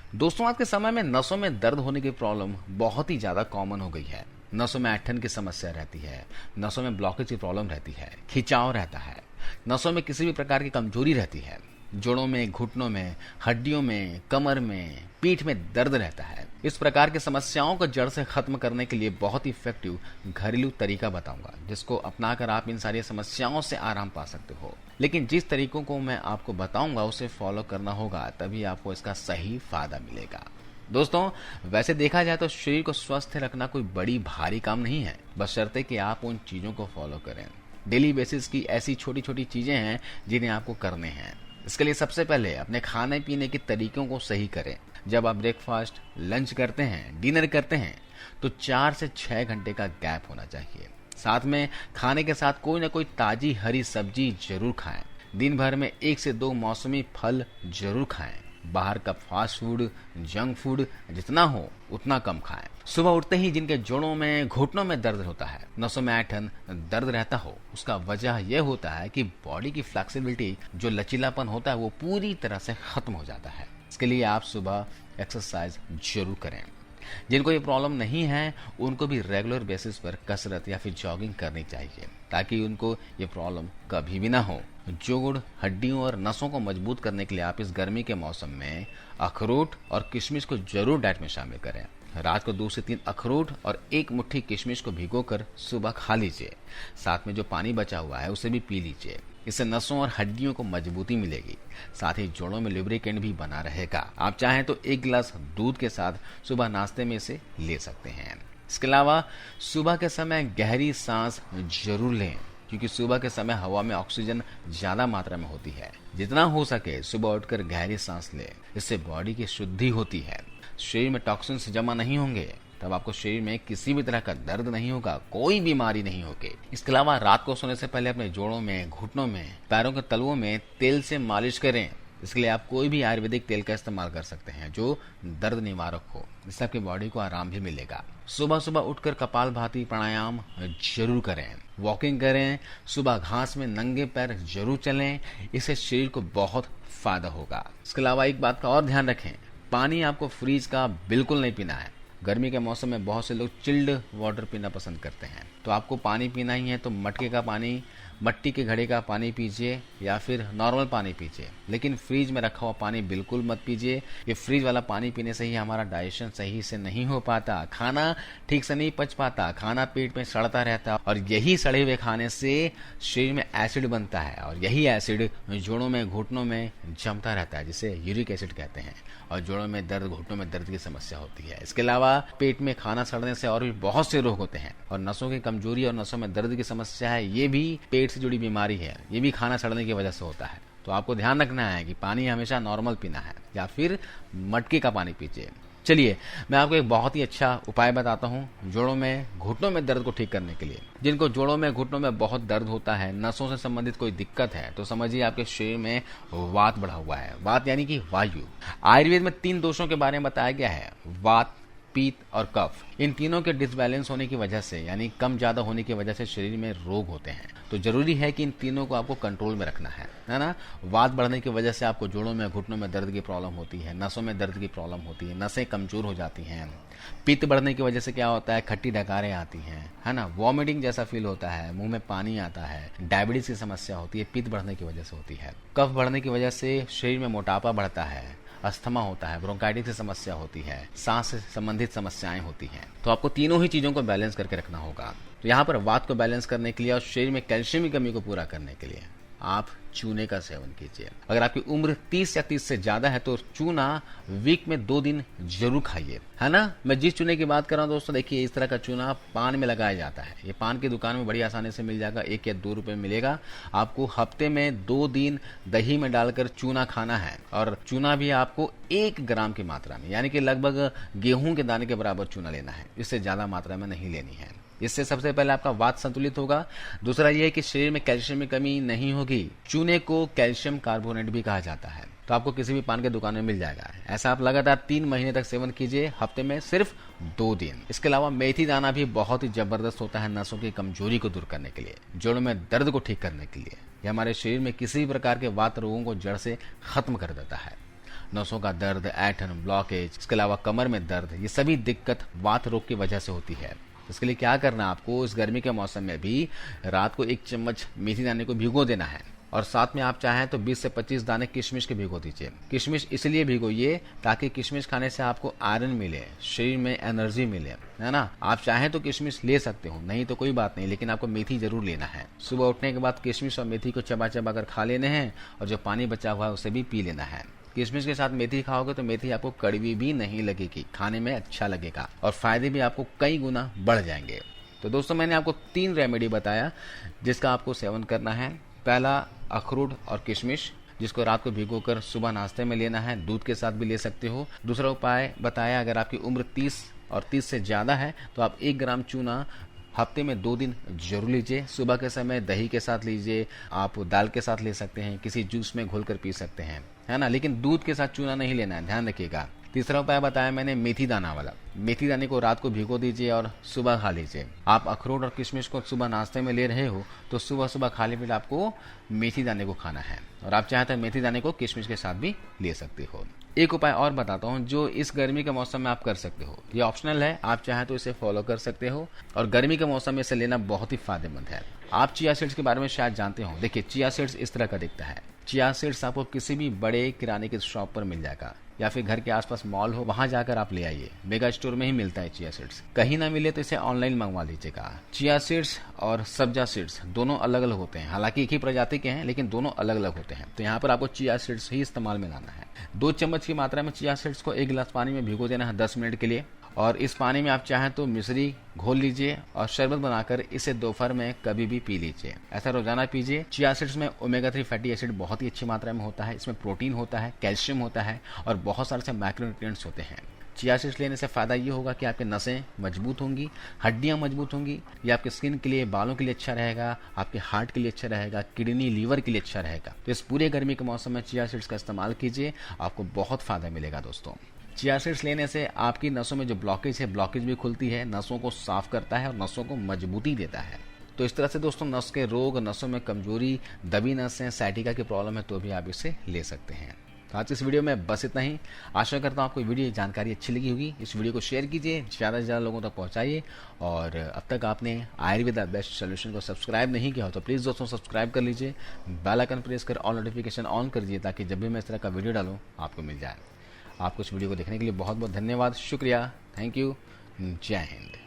दोस्तों, आज के समय में नसों में दर्द होने की प्रॉब्लम बहुत ही ज्यादा कॉमन हो गई है। नसों में ऐंठन की समस्या रहती है, नसों में ब्लॉकेज की प्रॉब्लम रहती है, खिंचाव रहता है, नसों में किसी भी प्रकार की कमजोरी रहती है, जोड़ों में, घुटनों में, हड्डियों में, कमर में, पीठ में दर्द रहता है। इस प्रकार की समस्याओं को जड़ से खत्म करने के लिए बहुत ही इफेक्टिव घरेलू तरीका बताऊंगा, जिसको अपनाकर आप इन सारी समस्याओं से आराम पा सकते हो। लेकिन जिस तरीकों को मैं आपको बताऊंगा उसे फॉलो करना होगा, तभी आपको इसका सही फायदा मिलेगा। दोस्तों, वैसे देखा जाए तो शरीर को स्वस्थ रखना कोई बड़ी भारी काम नहीं है, बशर्ते कि आप उन चीजों को फॉलो करें। डेली बेसिस की ऐसी छोटी छोटी चीजें हैं जिन्हें आपको करने हैं। इसके लिए सबसे पहले अपने खाने पीने के तरीकों को सही करें। जब आप ब्रेकफास्ट, लंच करते हैं, डिनर करते हैं, तो 4 से 6 घंटे का गैप होना चाहिए। साथ में खाने के साथ कोई ना कोई ताजी हरी सब्जी जरूर खाएं। दिन भर में 1 से 2 मौसमी फल जरूर खाएं। बाहर का फास्ट फूड, जंक फूड जितना हो उतना कम खाएं। सुबह उठते ही जिनके जोड़ों में, घुटनों में दर्द होता है, नसों में ऐंठन दर्द रहता हो, उसका वजह यह होता है कि बॉडी की फ्लेक्सिबिलिटी, जो लचीलापन होता है, वो पूरी तरह से खत्म हो जाता है। इसके लिए आप सुबह एक्सरसाइज जरूर करें। जिनको ये प्रॉब्लम नहीं है उनको भी रेगुलर बेसिस पर कसरत या फिर जॉगिंग करनी चाहिए, ताकि उनको ये प्रॉब्लम कभी भी ना हो। जोड़, हड्डियों और नसों को मजबूत करने के लिए आप इस गर्मी के मौसम में अखरोट और किशमिश को जरूर डाइट में शामिल करें। रात को 2 से 3 अखरोट और 1 मुट्ठी किशमिश को भिगोकर सुबह खा लीजिए। साथ में जो पानी बचा हुआ है उसे भी पी लीजिए। इससे नसों और हड्डियों को मजबूती मिलेगी, साथ ही जोड़ों में लुब्रिकेंट भी बना रहेगा। आप चाहें तो 1 गिलास दूध के साथ सुबह नाश्ते में इसे ले सकते हैं। इसके अलावा सुबह के समय गहरी सांस जरूर लें, क्योंकि सुबह के समय हवा में ऑक्सीजन ज्यादा मात्रा में होती है। जितना हो सके सुबह उठकर गहरी सांस लें, इससे बॉडी की शुद्धि होती है, शरीर में टॉक्सिन्स जमा नहीं होंगे, तब आपको शरीर में किसी भी तरह का दर्द नहीं होगा, कोई बीमारी नहीं होगी। इसके अलावा रात को सोने से पहले अपने जोड़ों में, घुटनों में, पैरों के तलवों में तेल से मालिश करें। इसके लिए आप कोई भी आयुर्वेदिक तेल का इस्तेमाल कर सकते हैं जो दर्द निवारक हो। इससे आपकी बॉडी को आराम भी मिलेगा। सुबह सुबह उठकर कपालभाति प्राणायाम जरूर करें। वॉकिंग करें। सुबह घास में नंगे पैर जरूर चलें। इससे शरीर को बहुत फायदा होगा। इसके अलावा एक बात का और ध्यान रखें, पानी आपको फ्रीज का बिल्कुल नहीं पीना है। गर्मी के मौसम में बहुत से लोग चिल्ड वाटर पीना पसंद करते हैं, तो आपको पानी पीना ही है तो मटके का पानी, मट्टी के घड़े का पानी पीजिए या फिर नॉर्मल पानी पीजिए, लेकिन फ्रीज में रखा हुआ पानी बिल्कुल मत पीजिए। ये फ्रीज वाला पानी पीने से ही हमारा डाइजेशन सही से नहीं हो पाता, खाना ठीक से नहीं पच पाता, खाना पेट में सड़ता रहता है और यही सड़े हुए खाने से शरीर में एसिड बनता है और यही एसिड जोड़ों में, घुटनों में जमता रहता है, जिसे यूरिक एसिड कहते हैं, और जोड़ों में दर्द, घुटनों में दर्द की समस्या होती है। इसके अलावा पेट में खाना सड़ने से और भी बहुत से रोग होते हैं, और नसों की कमजोरी और नसों में दर्द की समस्या है, ये भी पेट से जुड़ी बीमारी है, ये भी खाना सड़ने की वजह से होता है। तो आपको ध्यान रखना है कि पानी हमेशा नॉर्मल पीना है या फिर मटके का पानी पीजिए। चलिए, मैं आपको एक बहुत ही अच्छा उपाय बताता हूँ जोड़ों में, घुटनों में दर्द को ठीक करने के लिए। जिनको जोड़ों में, घुटनों में बहुत दर्द होता है, नसों से संबंधित कोई दिक्कत है, तो समझिए आपके शरीर में वात बढ़ा हुआ है। वात यानी कि वायु। आयुर्वेद में 3 दोषों के बारे में बताया गया है, वात, पित्त और कफ। इन तीनों के डिसबैलेंस होने की वजह से, यानी कम ज्यादा होने की वजह से शरीर में रोग होते हैं। तो जरूरी है कि इन तीनों को आपको कंट्रोल में रखना है ना। वात बढ़ने की वजह से आपको जोड़ों में, घुटनों में दर्द की प्रॉब्लम होती है, नसों में दर्द की प्रॉब्लम होती है, नसें कमजोर हो जाती हैं। पित्त बढ़ने की वजह से क्या होता है, खट्टी डकारें आती हैं, है ना, वॉमिटिंग जैसा फील होता है, मुंह में पानी आता है, डायबिटीज की समस्या होती है, पित्त बढ़ने की वजह से होती है। कफ बढ़ने की वजह से शरीर में मोटापा बढ़ता है, अस्थमा होता है, ब्रोंकाइटिस की समस्या होती है, सांस से संबंधित समस्याएं होती हैं। तो आपको तीनों ही चीजों को बैलेंस करके रखना होगा। तो यहाँ पर वात को बैलेंस करने के लिए और शरीर में कैल्शियम की कमी को पूरा करने के लिए आप चूने का सेवन कीजिए। अगर आपकी उम्र 30 या 30 से ज्यादा है तो चूना वीक में 2 दिन जरूर खाइए, है ना। मैं जिस चूने की बात कर रहा हूँ दोस्तों, देखिए इस तरह का चूना पान में लगाया जाता है। ये पान की दुकान में बड़ी आसानी से मिल जाएगा, 1 या 2 रुपए में मिलेगा। आपको हफ्ते में 2 दिन दही में डालकर चूना खाना है, और चूना भी आपको 1 ग्राम की मात्रा में, यानी कि लगभग गेहूं के दाने के बराबर चूना लेना है, इससे ज्यादा मात्रा में नहीं लेनी है। इससे सबसे पहले आपका वात संतुलित होगा। दूसरा यह है कि शरीर में कैल्शियम की कमी नहीं होगी। चूने को कैल्शियम कार्बोनेट भी कहा जाता है, तो आपको किसी भी पान के दुकान में मिल जाएगा। ऐसा आप लगातार 3 महीने तक सेवन कीजिए, हफ्ते में सिर्फ 2 दिन। इसके अलावा मेथी दाना भी बहुत ही जबरदस्त होता है नसों की कमजोरी को दूर करने के लिए, जोड़ों में दर्द को ठीक करने के लिए। यह हमारे शरीर में किसी भी प्रकार के वात रोगों को जड़ से खत्म कर देता है। नसों का दर्द, ऐंठन, ब्लॉकेज, इसके अलावा कमर में दर्द, ये सभी दिक्कत वात रोग की वजह से होती है। इसके लिए क्या करना है आपको, इस गर्मी के मौसम में भी रात को 1 चम्मच मेथी दाने को भिगो देना है और साथ में आप चाहें तो 20 से 25 दाने किशमिश के भिगो दीजिए। किशमिश इसलिए भिगोइए ताकि किशमिश खाने से आपको आयरन मिले, शरीर में एनर्जी मिले, है ना। आप चाहें तो किशमिश ले सकते हो, नहीं तो कोई बात नहीं, लेकिन आपको मेथी जरूर लेना है। सुबह उठने के बाद किशमिश और मेथी को चबा चबा कर खा लेने हैं और जो पानी बचा हुआ है उसे भी पी लेना है। किशमिश के साथ मेथी खाओगे तो मेथी आपको कड़वी भी नहीं लगेगी, खाने में अच्छा लगेगा और फायदे भी आपको कई गुना बढ़ जाएंगे। तो दोस्तों, मैंने आपको 3 रेमेडी बताया जिसका आपको सेवन करना है। पहला, अखरोट और किशमिश, जिसको रात को भिगोकर सुबह नाश्ते में लेना है, दूध के साथ भी ले सकते हो। दूसरा उपाय बताया, अगर आपकी उम्र 30 और 30 से ज़्यादा है तो आप 1 ग्राम चूना हफ्ते में 2 दिन जरूर लीजिए। सुबह के समय दही के साथ लीजिए, आप दाल के साथ ले सकते हैं, किसी जूस में घोल कर पी सकते हैं, है ना, लेकिन दूध के साथ चूना नहीं लेना है, ध्यान रखिएगा। तीसरा उपाय बताया मैंने मेथी दाना वाला। मेथी दाने को रात को भिगो दीजिए और सुबह खा लीजिए। आप अखरोट और किशमिश को सुबह नाश्ते में ले रहे हो तो सुबह सुबह खाली पेट आपको मेथी दाने को खाना है और आप चाहते हैं मेथी दाने को किशमिश के साथ भी ले सकते हो। एक उपाय और बताता हूँ जो इस गर्मी के मौसम में आप कर सकते हो, ये ऑप्शनल है, आप चाहें तो इसे फॉलो कर सकते हो और गर्मी के मौसम में इसे लेना बहुत ही फायदेमंद है। आप चिया सीड्स के बारे में शायद जानते हो। देखिए, चिया सीड्स इस तरह का दिखता है। चिया सीड्स आपको किसी भी बड़े किराने की शॉप पर मिल जाएगा या फिर घर के आसपास मॉल हो, वहां जाकर आप ले आइए। मेगा स्टोर में ही मिलता है चिया सीड्स। कहीं ना मिले तो इसे ऑनलाइन मंगवा लीजिएगा। चिया सीड्स और सब्जा सीड्स दोनों अलग अलग होते हैं, हालांकि एक ही प्रजाति के हैं लेकिन दोनों अलग अलग होते हैं। तो यहाँ पर आपको चिया सीड्स ही इस्तेमाल में लाना है। 2 चम्मच की मात्रा में चिया सीड्स को 1 गिलास पानी में भिगो देना है 10 मिनट के लिए और इस पानी में आप चाहें तो मिश्री घोल लीजिए और शरबत बनाकर इसे दोपहर में कभी भी पी लीजिए। ऐसा रोजाना पीजिए। चिया सीड्स में ओमेगा 3 फैटी एसिड बहुत ही अच्छी मात्रा में होता है। इसमें प्रोटीन होता है, कैल्शियम होता है और बहुत सारे से माइक्रोन्यूट्रिएंट्स होते हैं। चिया सीड्स लेने से फायदा ये होगा कि आपके नसें मजबूत होंगी, हड्डियां मजबूत होंगी, ये आपके स्किन के लिए, बालों के लिए अच्छा रहेगा, आपके हार्ट के लिए अच्छा रहेगा, किडनी, लीवर के लिए अच्छा रहेगा। तो इस पूरे गर्मी के मौसम में चिया सीड्स का इस्तेमाल कीजिए, आपको बहुत फायदा मिलेगा दोस्तों। चिया सीड्स लेने से आपकी नसों में जो ब्लॉकेज है, ब्लॉकेज भी खुलती है, नसों को साफ करता है और नसों को मजबूती देता है। तो इस तरह से दोस्तों, नस के रोग, नसों में कमजोरी, दबी नसें, साइटिका की प्रॉब्लम है तो भी आप इसे ले सकते हैं। तो आज इस वीडियो में बस इतना ही। आशा करता हूँ आपको वीडियो जानकारी अच्छी लगी होगी। इस वीडियो को शेयर कीजिए, ज़्यादा से ज़्यादा लोगों तक पहुँचाइए और अब तक आपने आयुर्वेदा बेस्ट सोल्यूशन को सब्सक्राइब नहीं किया हो तो प्लीज़ दोस्तों सब्सक्राइब कर लीजिए, बेल आइकन प्रेस कर ऑल नोटिफिकेशन ऑन कर दीजिए ताकि जब भी मैं इस तरह का वीडियो डालूँ आपको मिल जाए। आपको इस वीडियो को देखने के लिए बहुत बहुत धन्यवाद, शुक्रिया, थैंक यू, जय हिंद।